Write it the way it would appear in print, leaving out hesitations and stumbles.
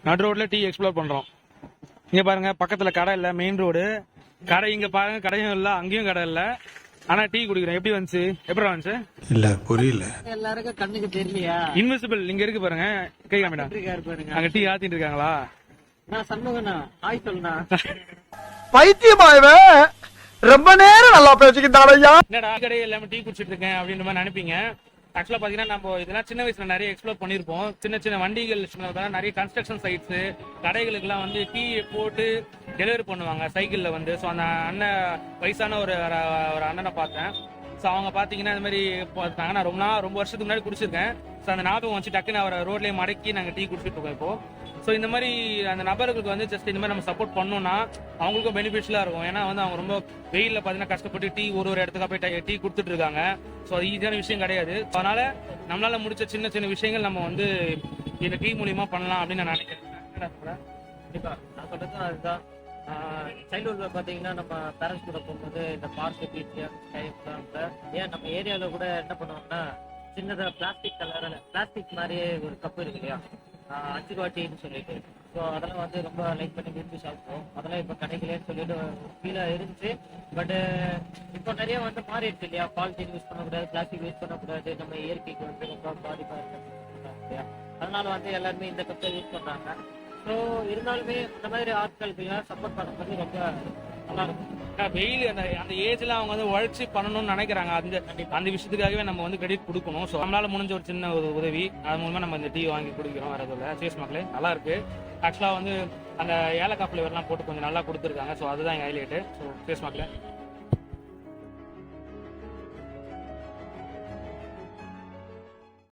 நடு ரோட்ல tea explore பண்றோம். இங்க பாருங்க, பக்கத்துல கடை இல்ல, மெயின் ரோடு. கடை இங்க பாருங்க, கடையும் இல்ல, அங்கேயும் கடை இல்ல. ஆனா டீ குடிக்கிறோம். எப்படி வந்துச்சு? எப்படி வந்துச்சு? இல்ல புரியல. எல்லாருக்கும் கண்ணுக்கு தெரியலையா? இன்விசிபிள் இங்க இருக்கு பாருங்க, கை காமிடா. அங்க டீ ஆத்திட்டு இருக்காங்களா? நான் சண்முகனா, ஹாய் சொல்லுண்ணா. பைத்தியமாயவே ரொம்ப நேரம் நல்லா பேசிக்கிட்டாரையா. என்னடா கடை எல்லாமே டீ குடிச்சிட்டு இருக்கேன் அப்படின்ற மாதிரி நினைப்பீங்க. ஆக்சுவலா பாத்தீங்கன்னா நம்ம இதெல்லாம் சின்ன வயசுல நிறைய எக்ஸ்ப்ளோர் பண்ணிருப்போம். சின்ன சின்ன வண்டிகள், நிறைய கன்ஸ்ட்ரக்ஷன் சைட்ஸ், கடைகளுக்கு எல்லாம் வந்து டீ போட்டு டெலிவரி பண்ணுவாங்க சைக்கிள்ல வந்து. ஸோ அந்த அண்ணன் வயசான ஒரு அண்ணனை பார்த்தேன். ஸோ அவங்க பாத்தீங்கன்னா இந்த மாதிரி பார்த்தாங்க. நான் ரொம்ப வருஷத்துக்கு முன்னாடி குடிச்சிருக்கேன். ஸோ அந்த ஞாபகம் வச்சு டக்குன்னு அவரை ரோட்லயே மடக்கி நாங்கள் டீ குடிச்சிட்டு இருக்கோம் இப்போ. ஸோ இந்த மாதிரி அந்த நபர்களுக்கு வந்து ஜஸ்ட் இந்த மாதிரி நம்ம சப்போர்ட் பண்ணோம்னா அவங்களுக்கும் பெனிஃபிட்ஸ்லாம் இருக்கும். ஏன்னா வந்து அவங்க ரொம்ப வெயிலில் பார்த்தீங்கன்னா கஷ்டப்பட்டு டீ ஒரு இடத்துக்கு போய் டீ கொடுத்துட்டு இருக்காங்க. ஸோ அது ஈஸியான விஷயம் கிடையாது. அதனால நம்மளால முடிச்ச சின்ன சின்ன விஷயங்கள் நம்ம வந்து இந்த டீ மூலியமா பண்ணலாம் அப்படின்னு நான் நினைக்கிறேன். கண்டிப்பா நான் சொல்றதும் அதுதான். சைல்ட்ஹுட்ல பாத்தீங்கன்னா நம்ம பேரண்ட்ஸ் கூட போகும்போது இந்த பார்க் பீச் ஏன் நம்ம ஏரியாவில் கூட என்ன பண்ணுவோம்னா சின்னதாக பிளாஸ்டிக் மாதிரியே ஒரு கப்பு இருக்கு இல்லையா, 5 வாட்டின்னு சொல்லிட்டு. ஸோ அதெல்லாம் வந்து ரொம்ப லைக் பண்ணி விரும்பி சாப்பிடுவோம். அதெல்லாம் இப்போ கிடைக்கலன்னு சொல்லிட்டு ஃபீலாக இருந்துச்சு. பட்டு இப்போ நிறைய வந்து மாறிடுச்சு இல்லையா. பாலித்தீன் யூஸ் பண்ணக்கூடாது, பிளாஸ்டிக் யூஸ் பண்ணக்கூடாது, நம்ம இயற்கைக்கு வந்து ரொம்ப பாதிப்பாக இருக்கு இல்லையா. அதனால வந்து எல்லாருமே இந்த கப்பை யூஸ் பண்ணுறாங்க. ஸோ இருந்தாலுமே இந்த மாதிரி ஆட்களுக்கு சப்போர்ட் பண்ணுறது ரொம்ப நல்லா இருக்கும். வெயில் அந்த ஏஜ்ல அவங்க வந்து உழைச்சி பண்ணணும்னு நினைக்கிறாங்க. அந்த விஷயத்துக்காகவே நம்ம வந்து கிரெடிட் கொடுக்கணும். ஸோ நம்மளால முடிஞ்ச ஒரு சின்ன ஒரு உதவி, அது மூலமா நம்ம இந்த டீ வாங்கி குடிக்கிறோம். வேற எதுவும் சேஸ் மக்களே நல்லா இருக்கு. ஆக்சுவலா வந்து அந்த ஏலக்காய் ஃபிளேவர்லாம் போட்டு கொஞ்சம் நல்லா கொடுத்துருக்காங்க. ஸோ அதுதான் எங்க ஹைலைட்டு. ஸோ சேஸ் மக்களே